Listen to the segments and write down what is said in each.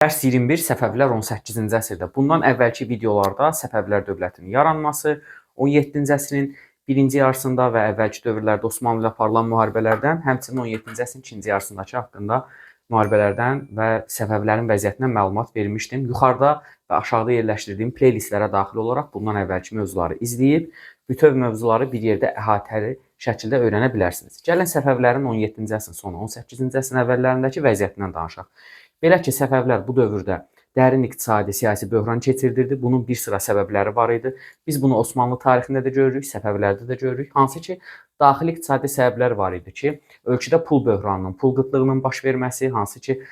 Dərs 21 Səfəvilər 18-ci əsrdə. Bundan əvvəlki videolarda Səfəvilər dövlətinin yaranması, 17-ci əsrin birinci yarısında və əvvəlki dövrlərdə Osmanlı ilə aparılan müharibələrdən, həmçinin 17-ci əsrin ikinci yarısındakı haqqında müharibələrdən və Səfəvilərin vəziyyətindən məlumat vermişdim. Yuxarıda və aşağıda yerləşdirdiyim playlistlərə daxil olaraq bundan əvvəlki mövzuları izləyib, bütöv mövzuları bir yerdə əhatəli şəkildə öyrənə bilərsiniz. Gəlin Səfəvilərin 17-ci əsrin sonu, 18-ci əsrin əvvəllərindəki vəziyyətindən danışaq. Belə ki, Səfəvilər bu dövrdə dərin iqtisadi, siyasi böhran keçirdirdi. Bunun bir sıra səbəbləri var idi. Biz bunu Osmanlı tarixində də görürük, Səfəvilərdə də görürük. Hansı ki, daxili iqtisadi səbəblər var idi ki, ölkədə pul böhranının, pul qıtlığının baş verməsi, hansı ki,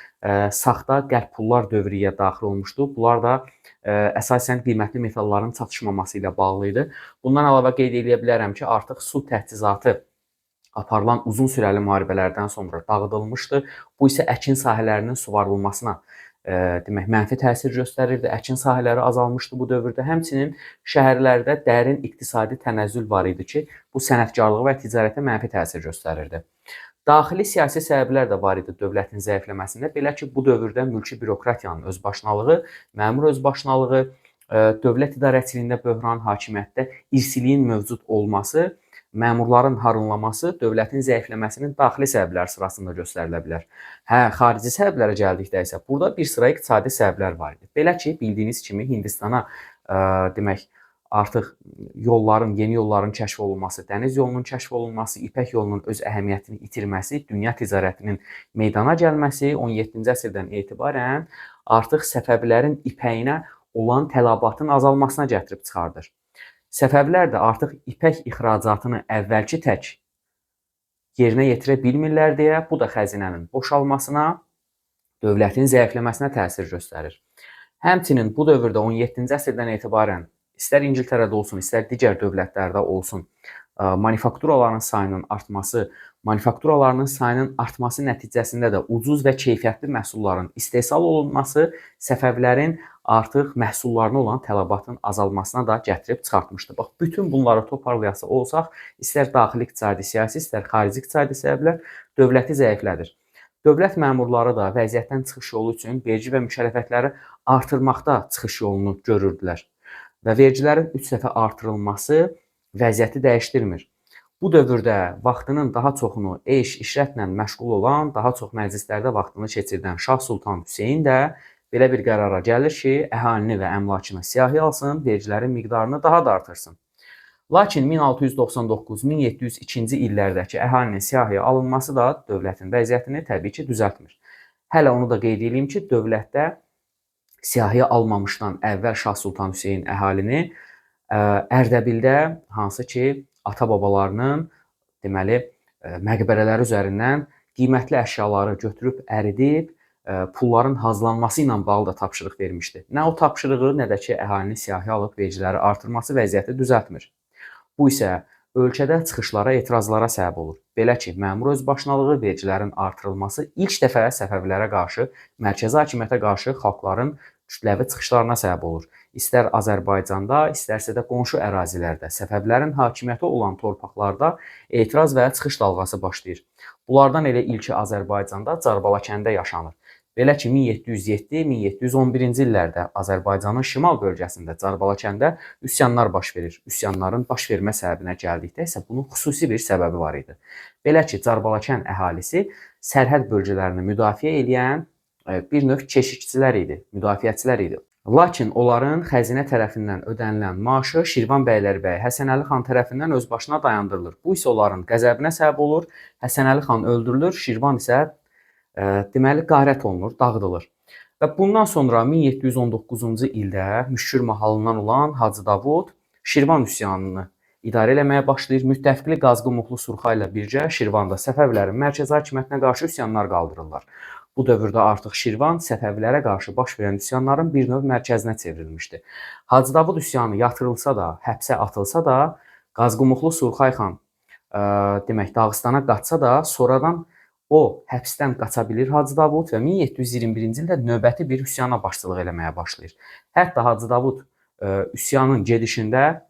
saxta qəlb pullar dövriyyə daxil olmuşdu. Bunlar da əsasən qiymətli metalların çatışmaması ilə bağlı idi. Bundan əlavə qeyd edə bilərəm ki, artıq su təchizatı aparılan uzun sürəli müharibələrdən sonra dağıdılmışdı. Bu isə əkin sahələrinin suvarılmasına demək mənfi təsir göstərirdi. Əkin sahələri azalmışdı bu dövrdə. Həmçinin şəhərlərdə dərin iqtisadi tənəzzül var idi ki, bu sənətkarlığa və ticarətə mənfi təsir göstərirdi. Daxili siyasi səbəblər də var idi dövlətin zəifləməsində. Belə ki, bu dövrdə mülki bürokratiyanın özbaşınalığı, məmur özbaşınalığı, dövlət idarəçiliyində böhran, hakimiyyətdə irsiliyin mövcud olması, məmurların harınlaması dövlətin zəifləməsinin daxili səbəblər sırasında göstərilə bilər. Xarici səbəblərə gəldikdə isə burada bir sıra iqtisadi səbəblər var idi. Belə ki, bildiyiniz kimi Hindistana demək artıq yeni yolların kəşf olunması, dəniz yolunun kəşf olunması, İpək yolunun öz əhəmiyyətini itirməsi, dünya ticarətinin meydana gəlməsi 17-ci əsrdən etibarən artıq Səfəvilərin ipəyinə olan tələbatın azalmasına gətirib çıxardır. Səfəvilər də artıq ipək ixracatını əvvəlki tək yerinə yetirə bilmirlər deyə bu da xəzinənin boşalmasına, dövlətin zəifləməsinə təsir göstərir. Həmçinin bu dövrdə 17-ci əsrdən etibarən istər İngiltərədə olsun, istər digər dövlətlərdə olsun, manifakturaların sayının artması nəticəsində də ucuz və keyfiyyətli məhsulların istehsal olunması Səfəvilərin artıq məhsullarına olan tələbatın azalmasına da gətirib çıxartmışdı. Bax, bütün bunları toparlayası olsaq, istər daxili iqtisadi, siyasi, istər xarici iqtisadi səbəblər dövləti zəiflədir. Dövlət məmurları da vəziyyətdən çıxış yolu üçün vergi və mükəlləfiyyətləri artırmaqda çıxış yolunu görürdülər. Və vergilərin 3 dəfə artırılması vəziyyəti dəyişdirmir. Bu dövrdə vaxtının daha çoxunu işrətlə məşğul olan, daha çox məclislərdə vaxtını keçirdən Şah Sultan Hüseyn də belə bir qərara gəlir ki, əhalini və əmlakını siyahıya alsın, vergilərin miqdarını daha da artırsın. Lakin 1699-1702-ci illərdəki əhalinin siyahıya alınması da dövlətin vəziyyətini təbii ki, düzəltmir. Hələ onu da qeyd edeyim ki, dövlətdə siyahıya almamışdan əvvəl Şah Sultan Hüseyn əhalini Ərdəbildə hansı ki, ata-babalarının deməli məqbərələri üzərindən qiymətli əşyaları götürüb əridib, pulların hazırlanması ilə bağlı da tapşırıq vermişdi. Nə o tapşırığı, nə də ki, əhalini siyahıya alıb vergiləri artırması vəziyyəti düzəltmir. Bu isə ölkədə çıxışlara, etirazlara səbəb olur. Belə ki, məmur özbaşınalığı, vergilərin artırılması ilk dəfə Səfəvilərə qarşı, mərkəzi hakimiyyətə qarşı xalqların kütləvi çıxışlarına səbəb olur. İstər Azərbaycanda, istərsə də qonşu ərazilərdə, Səfəvilərin hakimiyyəti olan torpaqlarda etiraz və çıxış dalğası başlayır. Bunlardan elə ilki Azərbaycanda Carbala-kəndə yaşanır. Belə ki, 1707-1711-ci illərdə Azərbaycanın şimal bölgəsində Carbala-kəndə üsyanlar baş verir. Üsyanların baş vermə səbəbinə gəldikdə isə bunun xüsusi bir səbəbi var idi. Belə ki, Carbala-kən əhalisi sərhəd bölgələrini müdafiə edən bir növ keşikçilər idi, müdafiəçilər idi. Lakin onların xəzinə tərəfindən ödənilən maaşı Şirvan bəyləri bəy Həsənəli xan tərəfindən öz başına dayandırılır. Bu isə onların qəzəbinə səbəb olur. Həsənəli xan öldürülür, Şirvan isə deməli qarət olunur, dağıdılır. Və bundan sonra 1719-cu ildə Müşkür mahalından olan Hacı Davud Şirvan üsyanını idarə eləməyə başlayır. Müttəfiqli Qazqumuxlu Surxa ilə birgə Şirvanda Səfəvilərin mərkəzi hakimiyyətinə qarşı üsyanlar qaldırırlar. Bu dövrdə artıq Şirvan Səfəvilərə qarşı baş verən üsyanların bir növ mərkəzinə çevrilmişdi. Hacı Davud üsyanı yatırılsa da, həbsə atılsa da, Qazqumuxlu Surxay xan demək Dağıstana qaçsa da, sonradan o həbsdən qaça bilir Hacı Davud və 1721-ci ildə növbəti bir üsyana başçılıq eləməyə başlayır. Hətta Hacı Davud üsyanın gedişində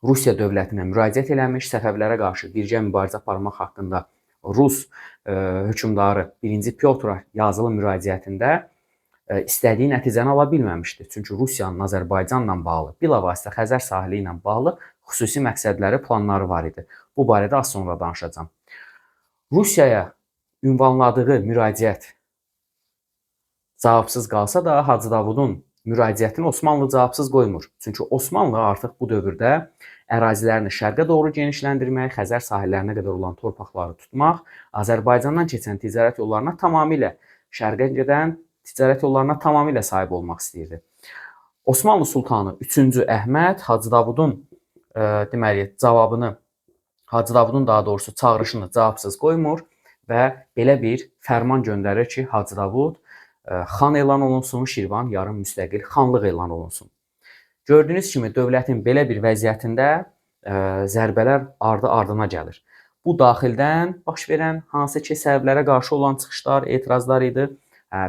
Rusiya dövlətinə müraciət eləmiş, Səfəvilərə qarşı birgə mübarizə aparmaq haqqında Rus hökmdarı 1-ci Pyotra yazılı müraciətində istədiyi nəticəni ala bilməmişdi. Çünki Rusiyanın Azərbaycanla bağlı, bilavasitə Xəzər sahili ilə bağlı xüsusi məqsədləri, planları var idi. Bu barədə az sonra danışacağam. Rusiyaya ünvanladığı müraciət cavabsız qalsa da Hacı Davudun müraciətini Osmanlı cavabsız qoymur. Çünki Osmanlı artıq bu dövrdə ərazilərini şərqə doğru genişləndirmək, Xəzər sahillərinə qədər olan torpaqları tutmaq, Azərbaycandan keçən ticarət yollarına tamamilə, şərqə gedən ticarət yollarına tamamilə sahib olmaq istəyirdi. Osmanlı Sultanı 3-cü Əhməd Hacı Davudun cavabını, Hacı Davudun daha doğrusu çağırışını cavabsız qoymur və belə bir fərman göndərir ki, Hacı Davud xan elan olunsun, Şirvan yarım müstəqil xanlıq elan olunsun. Gördüyünüz kimi dövlətin belə bir vəziyyətində zərbələr ardı-ardına gəlir. Bu daxildən baş verən hansı ki səbəblərə qarşı olan çıxışlar, etirazlar idi.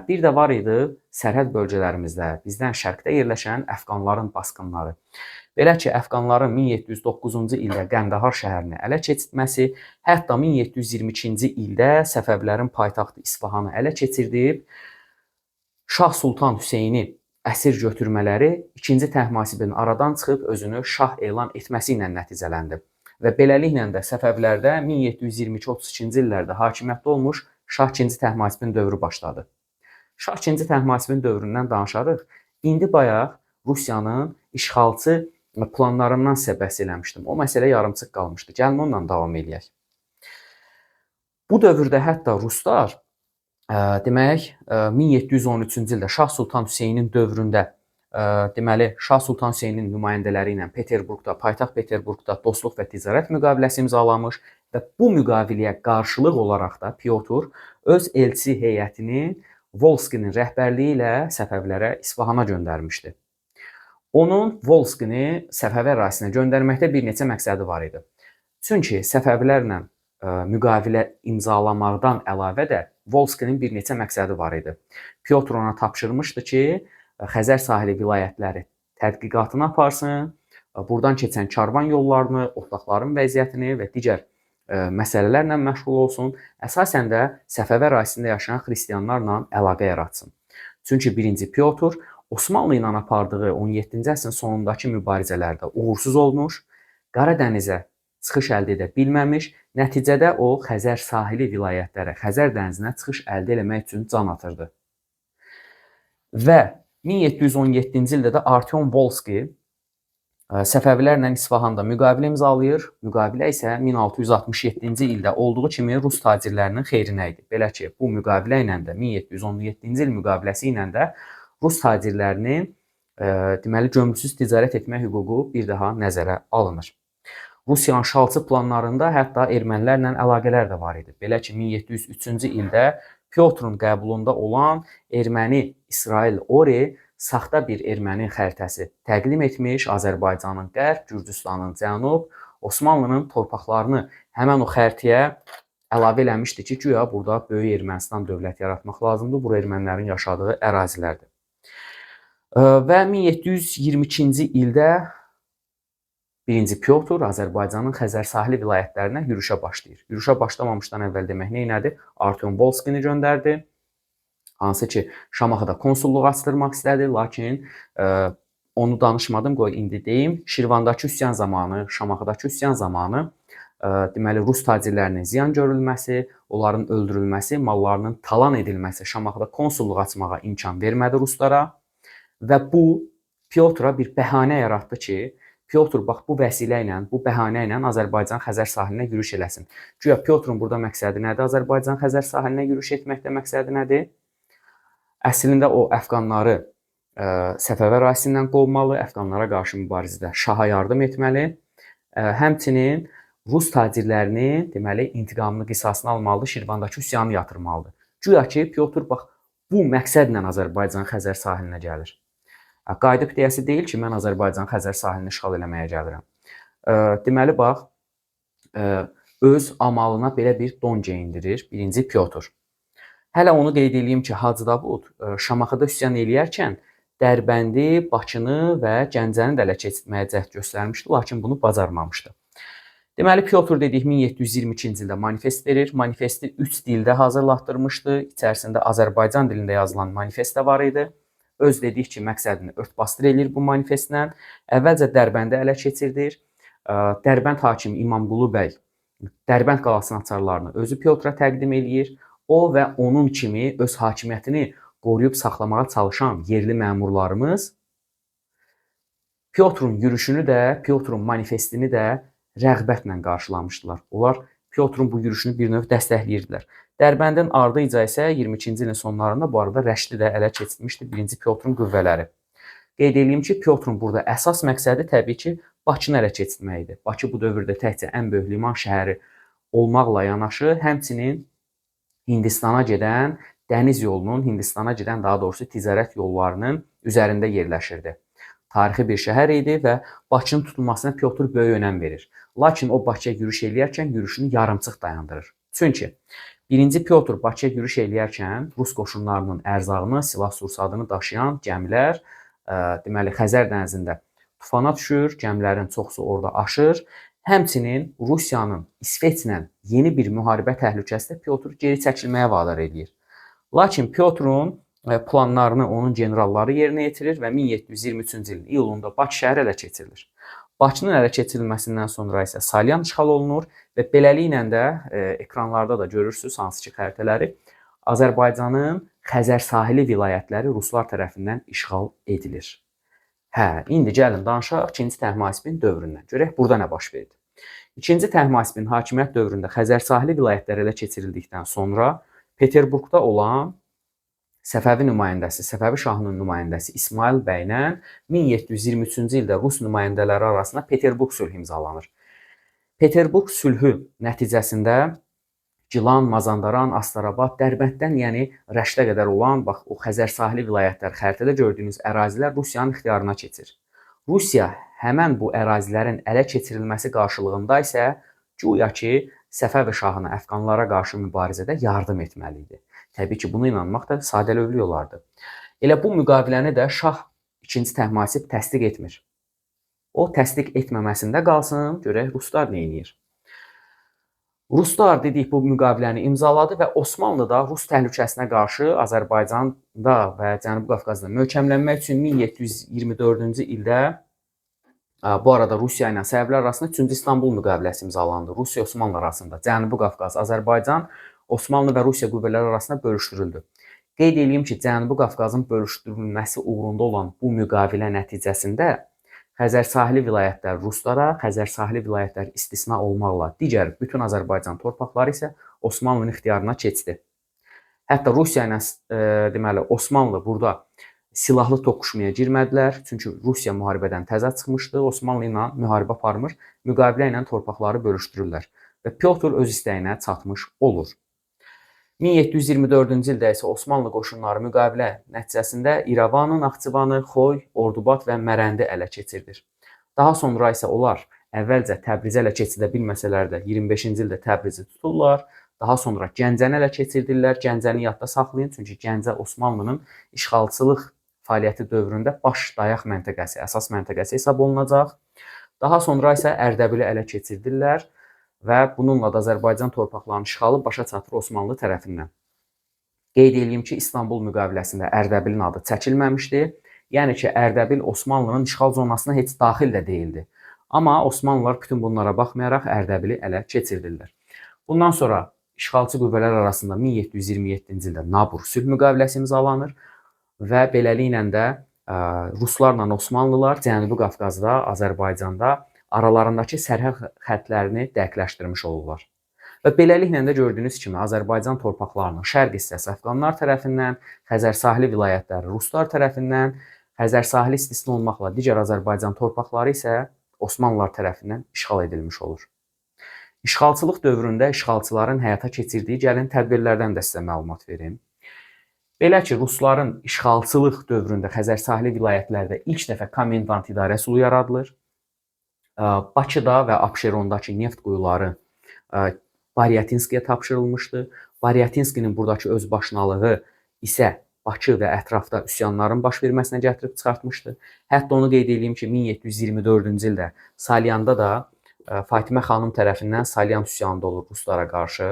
Bir də var idi sərhəd bölgələrimizdə bizdən şərqdə yerləşən Əfqanların basqınları. Belə ki, Əfqanların 1709-cu ildə Qəndahar şəhərini ələ keçirtməsi, hətta 1722-ci ildə Səfəvilərin paytaxtı İsfahanı ələ keçirdib, Şah Sultan Hüseyni əsir götürmələri 2-ci Təhmasibin aradan çıxıb özünü şah elan etməsi ilə nəticələndi. Və beləliklə də Səfəvilərdə 1722-32-ci illərdə hakimiyyətdə olmuş Şah 2-ci Təhmasibin dövrü başladı. Şah 2-ci Təhmasibin dövründən danışarıq. İndi bayaq Rusiyanın işğalçı planlarından sizə bəhs eləmişdim. O məsələ yarımçıq qalmışdı. Gəlin ondan davam edək. Bu dövrdə hətta ruslar demək 1713-cü ildə Şah Sultan Hüseynin dövründə deməli Şah Sultan Hüseynin nümayəndələri ilə Peterburqda, paytaxt Peterburqda dostluq və ticarət müqaviləsi imzalamış və bu müqaviləyə qarşılıq olaraq da Pyotr öz elçi heyətini Volskinin rəhbərliyi ilə Səfəvilərə İsfahana göndərmişdi. Onun Volskini Səfəvi ərazisinə göndərməkdə bir neçə məqsədi var idi. Çünki Səfəvilərlə müqavilə imzalamaqdan əlavə də Volskinin bir neçə məqsədi var idi. Pyotr ona tapşırmışdı ki, Xəzər sahili vilayətləri tədqiqatını aparsın, buradan keçən karvan yollarını, otlaqların vəziyyətini və digər məsələlərlə məşğul olsun. Əsasən də Səfəvi ərazisində yaşayan xristianlarla əlaqə yaratsın. Çünki 1-ci Pyotr Osmanlı ilə apardığı 17-ci əsrin sonundakı mübarizələrdə uğursuz olmuş, Qara dənizə çıxış əldə edə bilməmiş, nəticədə o Xəzər sahili vilayətlərə, Xəzər dənizinə çıxış əldə etmək üçün can atırdı. Və 1717-ci ildə də Artyom Volski Səfəvilərlə İsfahanda müqavilə imzalayır. Müqavilə isə 1667-ci ildə olduğu kimi Rus tacirlərinin xeyrinə idi. Belə ki, bu müqavilə ilə də 1717-ci il müqaviləsi ilə də Rus tacirlərinin deməli gömrüksüz ticarət etmək hüququ bir daha nəzərə alınır. Rusiyanın şalçı planlarında hətta ermənilərlə əlaqələr də var idi. Belə ki, 1703-cü ildə Pyotrun qəbulunda olan erməni İsrail Ori saxta bir erməni xəritəsi təqdim etmiş, Azərbaycanın qərb, Gürcüstanın cənub, Osmanlının torpaqlarını həmən o xəritəyə əlavə eləmişdi ki, güya burada böyük Ermənistan dövləti yaratmaq lazımdır, bu ermənilərin yaşadığı ərazilərdir. Və 1722-ci ildə 1-ci Pyotr Azərbaycanın Xəzər sahili vilayətlərinə yürüşə başlayır. Yürüşə başlamamışdan əvvəl demək nə idi? Artyom Volskini göndərdi. Hansı ki, Şamaxıda konsulluq açdırmaq istədi, lakin onu danışmadım, qoy indi deyim. Şirvandakı üsyan zamanı, Şamaxıdakı üsyan zamanı deməli Rus tacirlərinin ziyan görülməsi, onların öldürülməsi, mallarının talan edilməsi Şamaxıda konsulluq açmağa imkan vermədi ruslara və bu Pyotra bir bəhanə yaratdı ki, Pyotr bax bu vəsilə ilə, bu bəhanə ilə Azərbaycan Xəzər sahilinə yürüş eləsin. Güya Pyotrun burada məqsədi nədir? Azərbaycan Xəzər sahilinə yürüş etməkdə məqsədi nədir? Əslində o Əfqanları Səfəvi ərazisindən qovmalı, Əfqanlara qarşı mübarizədə şaha yardım etməli. Həmçinin Rus tacirlərinin deməli intiqamını, qisasını almalıdır, Şirvandakı üsyanı yatırmalıdır. Güya ki, Pyotr bax bu məqsədlə Azərbaycan Xəzər sahilinə gəlir. Qayıdıb deyəsi deyil ki, mən Azərbaycan Xəzər sahilini işğal eləməyə gəlirəm. Deməli, bax, öz amalına belə bir don geyindirir 1-ci Pyotr. Hələ onu qeyd edeyim ki, Hacı Davud Şamaxıda üsyan eləyərkən Dərbəndi, Bakını və Gəncəni də ələ keçirtməyə cəhd göstərmişdi, lakin bunu bacarmamışdı. Deməli, Pyotr dedik 1722-ci ildə manifest verir. Manifesti 3 dildə hazırlatdırmışdı. İçərisində Azərbaycan dilində yazılan manifest də var idi. Öz dedik ki, məqsədini ört-basdır eləyir bu manifestlə. Əvvəlcə Dərbəndi ələ keçirdir. Dərbənd hakimi İmamqulu bəy Dərbənd qalasının açarlarını özü Pyotra təqdim eləyir. O və onun kimi öz hakimiyyətini qoruyub saxlamağa çalışan yerli məmurlarımız Pyotrun yürüşünü də, Pyotrun manifestini də rəğbətlə qarşılamışdılar. Onlar Pyotrun bu yürüşünü bir növ dəstəkləyirdilər. Dərbəndin ardıca isə 22-ci ilin sonlarında bu arada Rəşdi də ələ keçirmişdi 1-ci Pyotrun qüvvələri. Qeyd edeyim ki, Pyotrun burada əsas məqsədi təbii ki, Bakını ələ keçirmək idi. Bakı bu dövrdə təkcə ən böyük liman şəhəri olmaqla yanaşı, həmçinin Hindistana gedən dəniz yolunun, Hindistana gedən daha doğrusu ticarət yollarının üzərində yerləşirdi. Tarixi bir şəhər idi və Bakının tutulmasına Pyotr böyük önəm verir. Lakin o Bakıya yürüş eləyərkən yürüşünü yarımçıq dayandırır. Çünki 1-ci Pyotr Bakıya yürüş eləyərkən Rus qoşunlarının ərzağını, silah-sursadını daşıyan gəmilər deməli Xəzər dənizində tufana düşür, gəmilərin çoxusu orada aşır. Həmçinin Rusiyanın İsveçlə yeni bir müharibə təhlükəsində Pyotr geri çəkilməyə vadar eləyir. Lakin Pyotrun planlarını onun generalları yerinə yetirir və 1723-cü ilin iyulunda Bakı şəhəri ələ keçirilir. Bakının ələ keçirilməsindən sonra isə Salyan işğal olunur və beləliklə də ekranlarda da görürsünüz hansı ki xəritələri Azərbaycanın Xəzər sahili vilayətləri Ruslar tərəfindən işğal edilir. İndi gəlin danışaq 2-ci Təhmasibin dövründən. Görək burada nə baş verdi. 2-ci Təhmasibin hakimiyyət dövründə Xəzər sahili vilayətləri ələ keçirildikdən sonra Peterburqda olan Səfəvi nümayəndəsi, Səfəvi şahının nümayəndəsi İsmail bəylə 1723-cü ildə Rus nümayəndələri arasında Peterburq sülhü imzalanır. Peterburq sülhü nəticəsində Gilan, Mazandaran, Astarabad, Dərbənddən, yəni Rəşdə qədər olan, bax o Xəzər sahili vilayətlər xəritədə gördüyünüz ərazilər Rusiyanın ixtiyarına keçir. Rusiya həmən bu ərazilərin ələ keçirilməsi qarşılığında isə güya ki, Səfəvi şahına əfqanlara qarşı mübarizədə yardım etməli idi. Təbii ki, buna inanmaq da sadəlövhlük olardı. Elə bu müqaviləni də Şah 2-ci Təhmasib təsdiq etmir. O təsdiq etməməsində qalsın, görək Ruslar nə edir. Ruslar dedik bu müqaviləni imzaladı və Osmanlı da Rus təhlükəsinə qarşı Azərbaycanda və Cənubi Qafqazda möhkəmlənmək üçün 1724-cü ildə bu arada Rusiya ilə Səfəvilər arasında 3-cü İstanbul müqaviləsi imzalandı. Rusiya Osmanlı arasında Cənubi Qafqaz, Azərbaycan, Osmanlı və Rusiya qüvvələri arasında bölüşdürüldü. Qeyd edeyim ki, Cənubi Qafqazın bölüşdürülməsi uğrunda olan bu müqavilə nəticəsində Xəzər sahili vilayətləri Ruslara, Xəzər sahili vilayətləri istisna olmaqla digər bütün Azərbaycan torpaqları isə Osmanlının ixtiyarına keçdi. Hətta Rusiya ilə deməli Osmanlı burada silahlı toqquşmaya girmədilər. Çünki Rusiya müharibədən təzə çıxmışdı. Osmanlı ilə müharibə aparmır. Müqavilə ilə torpaqları bölüşdürürlər və Pyotr öz istəyinə çatmış olur. 1724-cü ildə isə Osmanlı qoşunları müqavilə nəticəsində İrəvanı, Naxçıvanı, Xoy, Ordubad və Mərəndi ələ keçirdir. Daha sonra isə onlar əvvəlcə Təbrizi ələ keçirdə bilməsələr də 25-ci ildə Təbrizi tuturlar. Daha sonra Gəncəni ələ keçirdirlər. Gəncəni yadda saxlayın, çünki Gəncə Osmanlının işğalçılıq fəaliyyəti dövründə baş dayaq məntəqəsi, əsas məntəqəsi hesab olunacaq. Daha sonra isə Ərdəbili ələ keçirdirlər və bununla da Azərbaycan torpaqlarının işğalı başa çatır Osmanlı tərəfindən. Qeyd edeyim ki, İstanbul müqaviləsində Ərdəbilin adı çəkilməmişdi. Yəni ki, Ərdəbil Osmanlının işğal zonasına heç daxil də deyildi. Amma Osmanlılar bütün bunlara baxmayaraq Ərdəbili ələ keçirdirlər. Bundan sonra işğalçı qüvvələr arasında 1727-ci ildə Nabur sülh müqaviləsi imzalanır və beləliklə də Ruslarla Osmanlılar Cənubi Qafqazda, Azərbaycanda aralarındakı sərhəd xəttlərini dəqiqləşdirmiş olurlar. Və beləliklə də gördüyünüz kimi Azərbaycan torpaqlarının şərq hissəsi əfqanlar tərəfindən, Xəzər sahili vilayətləri Ruslar tərəfindən, Xəzər sahili istisna olmaqla digər Azərbaycan torpaqları isə Osmanlılar tərəfindən işğal edilmiş olur. İşğalçılıq dövründə işğalçıların həyata keçirdiyi gəlin tədbirlərdən də sizə məlumat verim. Belə ki, Rusların işğalçılıq dövründə Xəzər sahili vilayətlərdə ilk dəfə komendant idarə üsulu yaradılır. Bakıda və Abşerondakı neft quyuları Baryatinskiyə tapşırılmışdı. Baryatinskinin buradakı özbaşınalığı isə Bakı və ətrafda üsyanların baş verməsinə gətirib çıxartmışdı. Hətta onu qeyd edeyim ki, 1724-cü ildə Salyanda da Fatimə xanım tərəfindən Salyan üsyanında olur ruslara qarşı.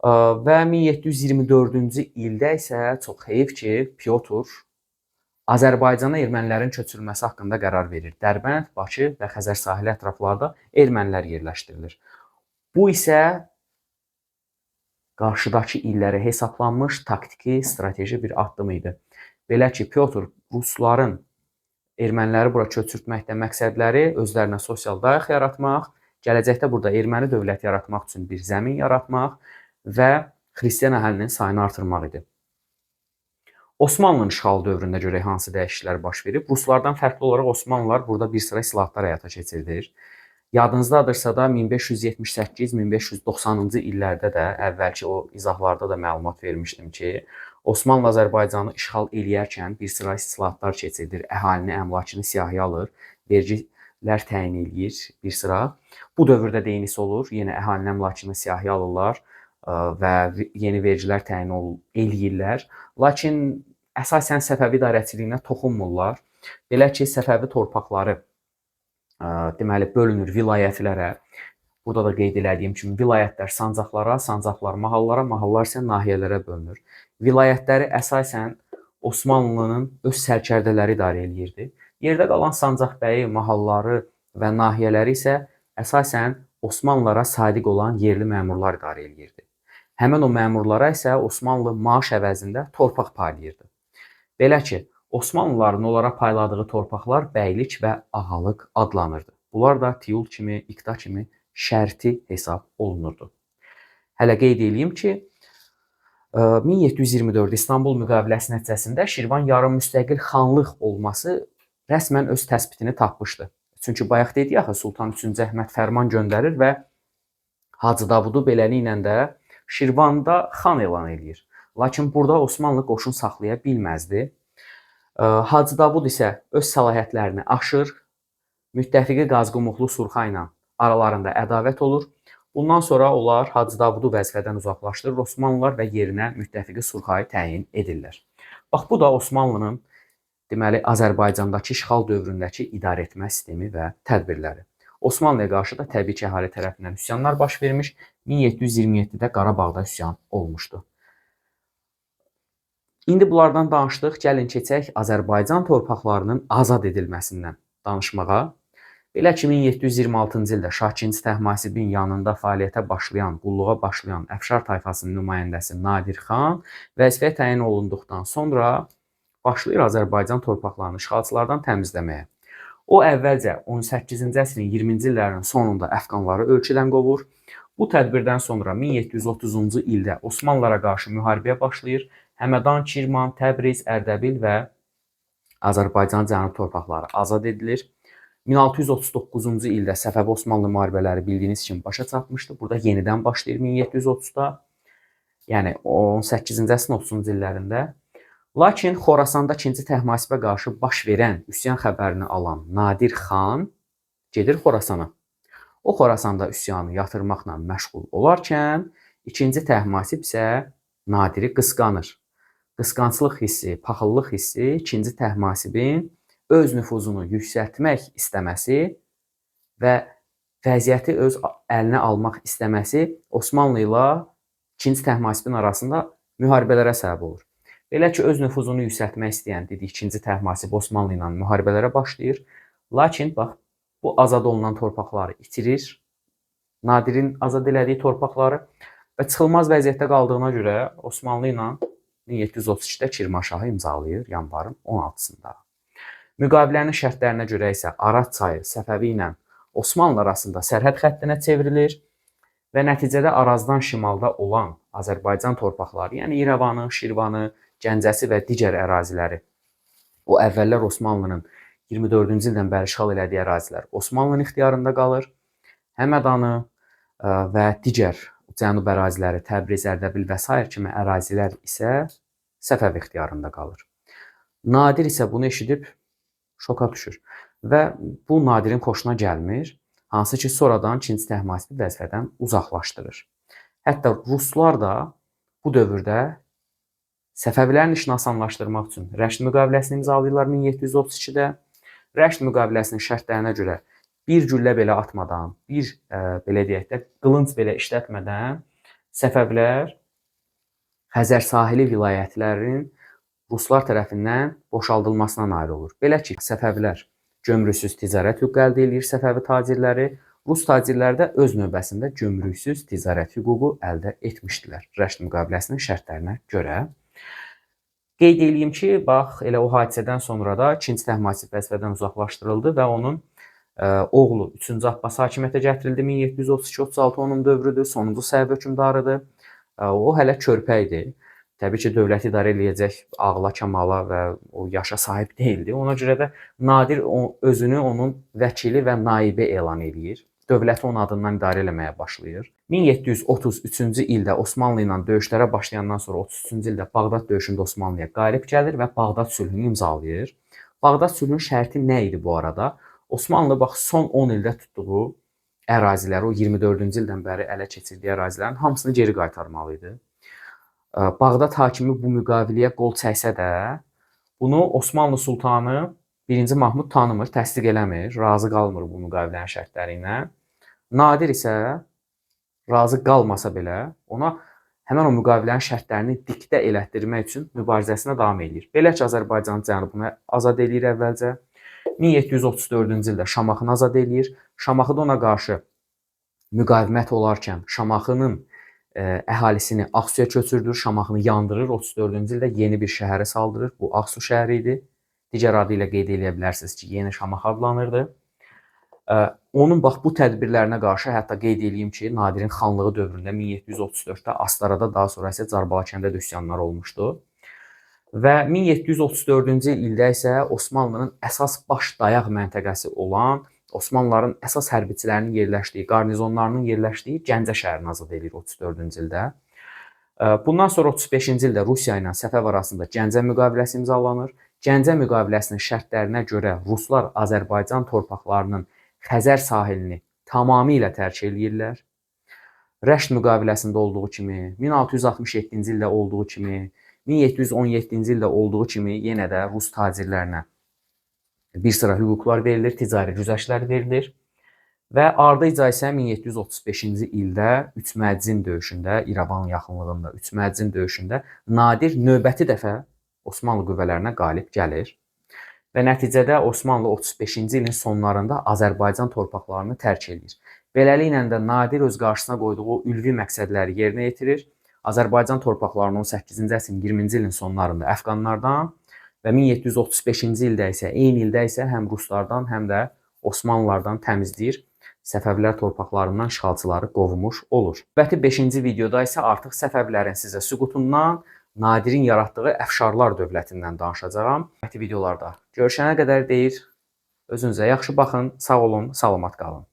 Və 1724-cü ildə isə çox heyf ki, Pyotr Azərbaycana ermənilərin köçürülməsi haqqında qərar verir. Dərbənd, Bakı və Xəzər sahili ətraflarda ermənilər yerləşdirilir. Bu isə qarşıdakı illərə hesablanmış taktiki, strateji bir addım idi. Belə ki, Pyotr rusların erməniləri bura köçürtməkdə məqsədləri özlərinə sosial dayaq yaratmaq, gələcəkdə burada erməni dövləti yaratmaq üçün bir zəmin yaratmaq və xristian əhalinin sayını artırmaq idi. Osmanlının işğalı dövründə görək hansı dəyişikliklər baş verib. Ruslardan fərqli olaraq Osmanlılar burada bir sıra islahatlar həyata keçirdir. Yadınızdadırsa da 1578-1590-cı illərdə də əvvəlki o izahlarda da məlumat vermişdim ki, Osmanlı Azərbaycanı işğal eləyərkən bir sıra islahatlar keçirdir. Əhalini, əmlakını siyahıya alır, vergilər təyin eləyir bir sıra. Bu dövrdə də eynisi olur. Yenə əhalinin əmlakını siyahıya alırlar və yeni vergilər təyin eləyirlər. Lakin əsasən Səfəvi idarəçiliyinə toxunmurlar. Belə ki, Səfəvi torpaqları deməli bölünür vilayətlərə. Burada da qeyd elədiyim kimi vilayətlər sancaqlara, sancaqlar mahallara, mahallar isə nahiyələrə bölünür. Vilayətləri əsasən Osmanlının öz sərkərdələri idarə eləyirdi. Yerdə qalan Sancaqbəyi, mahalları və nahiyələri isə əsasən Osmanlılara sadiq olan yerli məmurlar idarə eləyirdi. Həmin o məmurlara isə Osmanlı maaş əvəzində torpaq paylayırdı. Belə ki, Osmanlıların onlara payladığı torpaqlar bəylik və ağalıq adlanırdı. Bunlar da tiyul kimi, iqta kimi şərti hesab olunurdu. Hələ qeyd edeyim ki, 1724 İstanbul müqaviləsi nəticəsində Şirvan yarım müstəqil xanlıq olması rəsmən öz təsbitini tapmışdı. Çünki bayaq dedik axı Sultan 3-cü Əhməd fərman göndərir və Hacı Davudu beləliklə də Şirvanda xan elan eləyir. Lakin burada Osmanlı qoşun saxlaya bilməzdi. Hacı Davud isə öz səlahiyyətlərini aşır, müttəfiqi Qazqumuxlu Surxa ilə aralarında ədavət olur. Bundan sonra onlar Hacı Davudu vəzifədən uzaqlaşdırır Osmanlılar və yerinə müttəfiqi Surxayı təyin edirlər. Bax, bu da Osmanlının deməli Azərbaycandakı işğal dövründəki idarə etmə sistemi və tədbirləri. Osmanlıya qarşı da təbii ki, əhali tərəfindən üsyanlar baş vermiş, 1727-də Qarabağda üsyan olmuşdu. İndi bunlardan danışdıq, gəlin keçək Azərbaycan torpaqlarının azad edilməsindən danışmağa. Belə ki, 1726-cı ildə Şah II Təhmasibin yanında fəaliyyətə başlayan, qulluğa başlayan Əfşar tayfasının nümayəndəsi Nadir xan vəzifəyə təyin olunduqdan sonra başlayır Azərbaycan torpaqlarını işğalçılardan təmizləməyə. O əvvəlcə 18-ci əsrin 20-ci illərinin sonunda əfqanları ölkədən qovur. Bu tədbirdən sonra 1730-cu ildə Osmanlılara qarşı müharibəyə başlayır. Həmədan, Kirman, Təbriz, Ərdəbil və Azərbaycan cənub torpaqları azad edilir. 1639-cu ildə Səfəvi-Osmanlı müharibələri bildiyiniz kimi başa çatmışdı. Burada yenidən başlayır 1730-da, yəni 18-ci əsrin 30-cu illərində. Lakin Xorasanda 2-ci Təhmasibə qarşı baş verən üsyan xəbərini alan Nadir xan gedir Xorasana. O Xorasanda üsyanı yatırmaqla məşğul olarkən 2-ci Təhmasib isə Nadiri qısqanır. Qısqanclıq hissi, paxıllıq hissi 2-ci Təhmasibin öz nüfuzunu yüksəltmək istəməsi və vəziyyəti öz əlinə almaq istəməsi Osmanlı ilə 2-ci Təhmasibin arasında müharibələrə səbəb olur. Belə ki, öz nüfuzunu yüksəltmək istəyən dedik 2-ci Təhmasib Osmanlı ilə müharibələrə başlayır. Lakin bax, bu azad olunan torpaqları itirir. Nadirin azad elədiyi torpaqları və çıxılmaz vəziyyətdə qaldığına görə Osmanlı ilə 1732-də Kirmanşahı imzalayır yanvarın 16-sında. Müqavilənin şərtlərinə görə isə Araz çayı Səfəvi ilə Osmanlı arasında sərhəd xəttinə çevrilir və nəticədə Arazdan şimalda olan Azərbaycan torpaqları, yəni İrəvanı, Şirvanı, Gəncəsi və digər əraziləri, o əvvəllər Osmanlının 24-cü ildən bəri işğal elədiyi ərazilər Osmanlının ixtiyarında qalır. Həmədanı və digər cənub əraziləri, Təbriz, Ərdəbil və s. kimi ərazilər isə Səfəvi ixtiyarında qalır. Nadir isə bunu eşidib şoka düşür və bu Nadirin xoşuna gəlmir, hansı ki sonradan 2-ci Təhmasibi vəzifədən uzaqlaşdırır. Hətta ruslar da bu dövrdə Səfəvilərin işini asanlaşdırmaq üçün Rəşd müqaviləsini imzalayırlar 1732-də. Rəşd müqaviləsinin şərtlərinə görə bir güllə belə atmadan, belə deyək də, qılınc belə işlətmədən Səfəvilər Xəzər sahili vilayətlərinin ruslar tərəfindən boşaldılmasına nail olur. Belə ki, Səfəvilər gömrüksüz ticarət hüququ əldə edir, Səfəvi tacirləri, rus tacirləri də öz növbəsində gömrüksüz ticarət hüququ əldə etmişdilər Rəşd müqaviləsinin şərtlərinə görə. Qeyd edeyim ki, bax, elə o hadisədən sonra da 2-ci Təhmasib vəzifədən uzaqlaşdırıldı və onun oğlu 3-cü Abbas hakimiyyətə gətirildi. 1732-36 onun dövrüdür, sonuncu Səfəvi hökmdarıdır. O hələ körpə idi. Təbii ki, dövləti idarə edəcək ağla, kamala və o yaşa sahib deyildi. Ona görə də Nadir özünü onun vəkili və naibi elan edir. Dövləti onun adından idarə eləməyə başlayır. 1733-cü ildə Osmanlı ilə döyüşlərə başlayandan sonra 33-cü ildə Bağdad döyüşündə Osmanlıya qalib gəlir və Bağdad sülhünü imzalayır. Bağdad sülhünün şərti nə idi bu arada? Osmanlı bax son 10 ildə tutduğu əraziləri, o 24-cü ildən bəri ələ keçirdiyi ərazilərin hamısını geri qaytarmalı idi. Bağdad hakimi bu müqaviləyə qol çəksə də, bunu Osmanlı sultanı 1-ci Mahmud tanımır, təsdiq eləmir, razı qalmır bu müqavilənin şərtləri ilə. Nadir isə razı qalmasa belə, ona həmin o müqavilənin şərtlərini diktə elətdirmək üçün mübarizəsinə davam edir. Belə ki, Azərbaycanın cənubunu azad edir əvvəlcə. 1734-cü ildə Şamaxını azad edir. Şamaxı da ona qarşı müqavimət olarkən Şamaxının əhalisini Ağsuya köçürdür, Şamaxını yandırır. 34-cü ildə yeni bir şəhərə saldırır. Bu Ağsu şəhəri idi. Digər adı ilə qeyd edə bilərsiniz ki, Yeni Şamaxı adlanırdı. Onun bax bu tədbirlərinə qarşı hətta qeyd edeyim ki, Nadirin xanlığı dövründə 1734-də Astarada, daha sonra isə Carbalaçəndə üsyanlar olmuşdu. Və 1734-cü ildə isə Osmanlının əsas baş dayaq məntəqəsi olan, Osmanlıların əsas hərbiçilərinin yerləşdiyi, qarnizonlarının yerləşdiyi Gəncə şəhərini azad edir 34-cü ildə. Bundan sonra 35-ci ildə Rusiya ilə Səfəv arasında Gəncə müqaviləsi imzalanır. Gəncə müqaviləsinin şərtlərinə görə ruslar Azərbaycan torpaqlarının Xəzər sahilini tamamilə tərk edirlər. Rəşd müqaviləsində olduğu kimi, 1667-ci ildə olduğu kimi, 1717-ci ildə olduğu kimi yenə də rus tacirlərinə bir sıra hüquqlar verilir, ticari güzəştlər verilir və ardıca isə 1735-ci ildə Üçmədzin döyüşündə, İrəvan yaxınlığında Üçmədzin döyüşündə Nadir növbəti dəfə Osmanlı qüvvələrinə qalib gəlir və nəticədə Osmanlı 35-ci ilin sonlarında Azərbaycan torpaqlarını tərk edir. Beləliklə də Nadir öz qarşısına qoyduğu ülvi məqsədləri yerinə yetirir. Azərbaycan torpaqlarını 18-ci əsrin 20-ci ilin sonlarında əfqanlardan və 1735-ci ildə isə, eyni ildə isə həm ruslardan, həm də Osmanlılardan təmizləyir. Səfəvilər torpaqlarından işğalçıları qovmuş olur. Növbəti 5-ci videoda isə artıq Səfəvlərin sizə süqutundan, Nadirin yaratdığı Əfşarlar dövlətindən danışacağam. Növbəti videolarda görüşənə qədər deyir, özünüzə yaxşı baxın, sağ olun, salamat qalın.